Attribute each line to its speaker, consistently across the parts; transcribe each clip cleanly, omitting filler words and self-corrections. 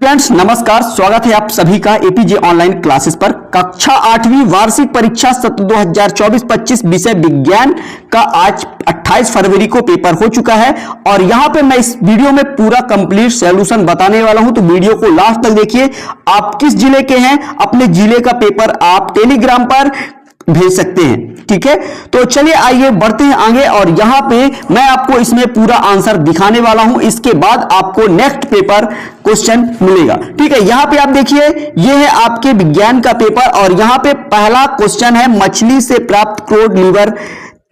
Speaker 1: Friends नमस्कार, स्वागत है आप सभी का एपीजे ऑनलाइन क्लासेस पर। कक्षा 8वीं वार्षिक परीक्षा सत्र 2024-25 विषय विज्ञान का आज 28 फरवरी को पेपर हो चुका है और यहां पे मैं इस वीडियो में पूरा कंप्लीट सॉल्यूशन बताने वाला हूं, तो वीडियो को लास्ट तक देखिए। आप किस जिले के हैं, अपने जिले का पेपर आप टेलीग्राम पर भेज सकते हैं, ठीक है। तो चलिए आइए बढ़ते हैं आगे और यहां पे मैं आपको इसमें पूरा आंसर दिखाने वाला हूं। इसके बाद आपको नेक्स्ट पेपर क्वेश्चन मिलेगा, ठीक है। यहां पे आप देखिए, ये है आपके विज्ञान का पेपर और यहां पे पहला क्वेश्चन है, मछली से प्राप्त क्रोड लीवर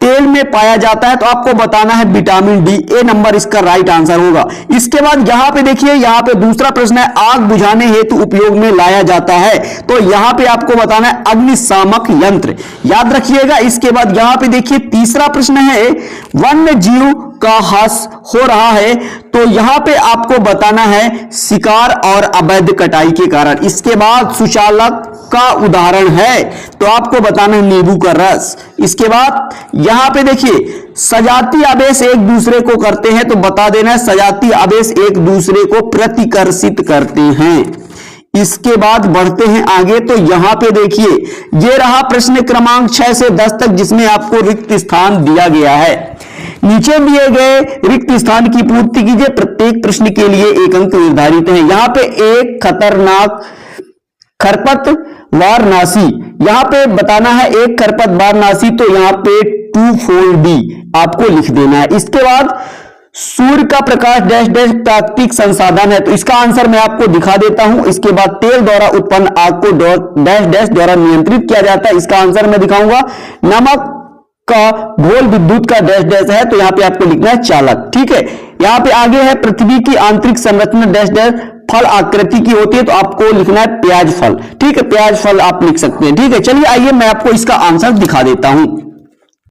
Speaker 1: तेल में पाया जाता है, तो आपको बताना है विटामिन डी। ए नंबर इसका राइट आंसर होगा। इसके बाद यहां पे देखिए, यहां पे दूसरा प्रश्न है, आग बुझाने हेतु उपयोग में लाया जाता है, तो यहां पे आपको बताना है अग्निशामक यंत्र, याद रखिएगा। इसके बाद यहां पे देखिए तीसरा प्रश्न है, वन्य जीव का ह्रास हो रहा है, तो यहां पे आपको बताना है शिकार और अवैध कटाई के कारण। इसके बाद सुचालक का उदाहरण है, तो आपको बताना है नींबू का रस। इसके बाद यहां पे देखिए, सजाती आवेश एक दूसरे को करते हैं, तो बता देना है सजाती आवेश एक दूसरे को प्रतिकर्षित करते हैं। इसके बाद बढ़ते हैं आगे, तो यहां पे देखिए, ये रहा प्रश्न क्रमांक 6 से 10 तक, जिसमें आपको रिक्त स्थान दिया गया है। नीचे दिए गए रिक्त स्थान की पूर्ति कीजिए, प्रत्येक प्रश्न के लिए एक अंक निर्धारित है। यहां पे एक खतरनाक खरपतवारनाशी, यहां पे बताना है एक खरपतवारनाशी, तो यहां पे 2,4-D आपको लिख देना है। इसके बाद सूर्य का प्रकाश डैश डैश प्राकृतिक संसाधन है, तो इसका आंसर मैं आपको दिखा देता हूं। इसके बाद तेल द्वारा उत्पन्न आग को डैश डैश द्वारा नियंत्रित किया जाता है, इसका आंसर मैं दिखाऊंगा। नमक का घोल विद्युत का डैश डैश है, तो यहां पे आपको लिखना है चालक, ठीक है। यहां पे आगे है, पृथ्वी की आंतरिक संरचना डैश डैश फल आकृति की होती है, तो आपको लिखना है प्याज फल, ठीक है। प्याज फल आप लिख सकते हैं, ठीक है। चलिए आइए मैं आपको इसका आंसर दिखा देता हूं।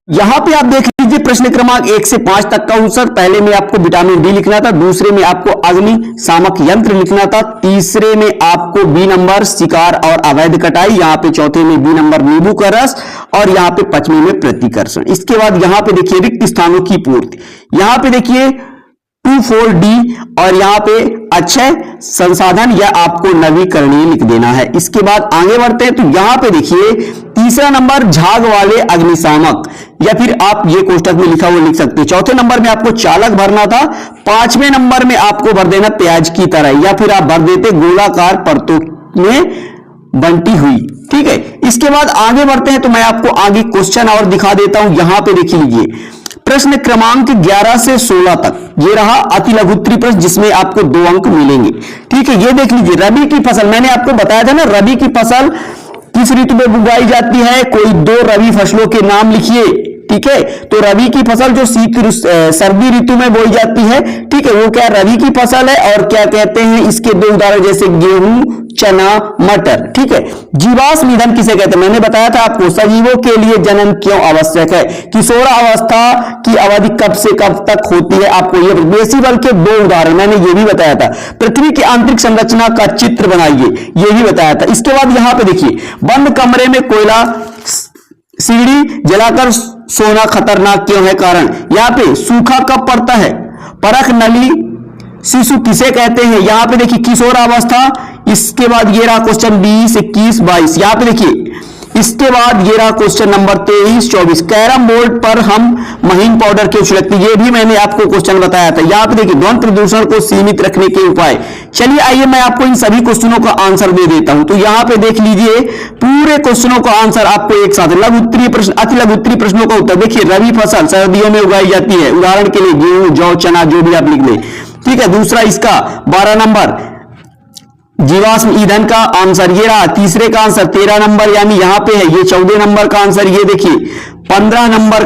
Speaker 1: यहां पे आप देख लीजिए, प्रश्न क्रमांक 1 से 5 तक का आंसर। पहले में आपको विटामिन डी लिखना था, दूसरे में आपको अग्निशामक यंत्र लिखना था, तीसरे में आपको बी नंबर शिकार और अवैध कटाई, यहां पे चौथे में बी नंबर नींबू का रस और यहां पे पांचवें में प्रतिकर्षण। इसके बाद यहां पे देखिए रिक्त स्थानों की पूर्ति, यहां पे देखिए 2,4-D और यहां पे अक्षय संसाधन या आपको नवीकरणीय लिख देना है। इसके बाद आगे बढ़ते हैं, तो यहां पे देखिए तीसरा नंबर झाग वाले अग्निशामक, या फिर आप ये कोष्टक में लिखा हुआ लिख सकते हैं। चौथे नंबर में आपको चालक भरना था, पांचवें नंबर में आपको भर देना प्याज की तरह, या फिर आप भर देते गोलाकार परतों में बंटी हुई, ठीक है। इसके बाद आगे बढ़ते हैं, तो मैं आपको आगे क्वेश्चन और दिखा देता हूं। यहां पे देख लीजिए, प्रश्न क्रमांक 11 से 16 तक ये रहा अति लघुत्तरी प्रश्न, जिसमें आपको 2 अंक मिलेंगे, ठीक है। ये देख लीजिए, रबी की फसल, मैंने आपको बताया था ना, रबी की फसल किस ऋतु में उगाई जाती है, कोई 2 रबी फसलों के नाम लिखिए, ठीक है। तो रबी की फसल जो सर्दी ऋतु में बोई जाती है, ठीक है, वो क्या रबी की फसल है। और क्या कहते हैं इसके 2 उदाहरण, जैसे गेहूं, चना, मटर, ठीक है। जीवाश्म ईंधन किसे कहते हैं, मैंने बताया था आपको, सजीवों के लिए जनन क्यों आवश्यक है, किशोरावस्था की अवधि कब से कब तक होती है, आपको ये बेसिबल के 2 उदाहरण मैंने ये भी बताया था। पृथ्वी की आंतरिक संरचना का चित्र बनाइए, ये भी बताया था। इसके बाद यहां पे देखिए, बंद कमरे में कोयला सीढ़ी जलाकर सोना खतरनाक क्यों है, कारण। यहां पे सूखा कब पड़ता है, परख नली शिशु किसे कहते हैं, यहां पे देखिए किशोरावस्था। इसके बाद ये रहा क्वेश्चन 20, 21, 22, यहां पे देखिए। इसके बाद ये रहा क्वेश्चन नंबर 23, 24, कैरम बोर्ड पर हम महीन पाउडर क्यों छिड़कते, ये भी मैंने आपको क्वेश्चन बताया था। यहां पे देखिए ध्वनि प्रदूषण को सीमित रखने के उपाय। चलिए आइए मैं आपको इन सभी क्वेश्चनों का आंसर दे देता हूं। तो यहां पे देख लीजिए, पूरे क्वेश्चनों का आंसर आपको एक साथ, लघु उत्तरीय प्रश्न, अति लघु उत्तरीय प्रश्नों का उत्तर। देखिए रबी फसल सर्दियों में उगाई जाती है, उदाहरण के लिए गेहूं, जौ, चना, जो भी आप लिख लें, ठीक है। दूसरा इसका 12 नंबर जीवाश्म ईंधन का आंसर ये रहा, तीसरे का आंसर 13 नंबर यानी यहां पे है, ये 14 नंबर का आंसर ये देखिए, 15 नंबर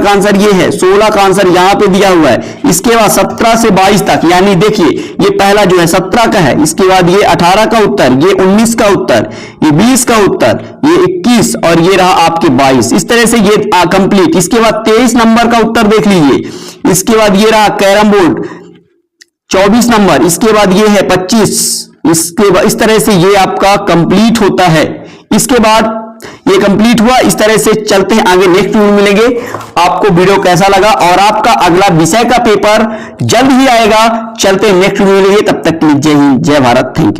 Speaker 1: का आंसर ये है, 16 का आंसर यहां पे दिया हुआ है। इसके बाद 17 से 22 तक, यानी देखिए ये पहला जो है 17 का है, इसके बाद ये 18 का उत्तर, ये 19 का उत्तर, ये 20 का उत्तर, ये 21 और ये रहा आपके 22। इस तरह से ये कंप्लीट। इसके बाद 23 नंबर का उत्तर देख लीजिए। इसके बाद ये रहा कैरम बोर्ड 24 नंबर, इसके बाद ये है 25, इसके बाद इस तरह से ये आपका कंप्लीट होता है। इसके बाद ये कंप्लीट हुआ। इस तरह से चलते हैं आगे, नेक्स्ट वीडियो मिलेंगे। आपको वीडियो कैसा लगा और आपका अगला विषय का पेपर जल्द ही आएगा। चलते हैं नेक्स्ट वीडियो मिलेंगे, तब तक के लिए जय हिंद, जय भारत, थैंक यू।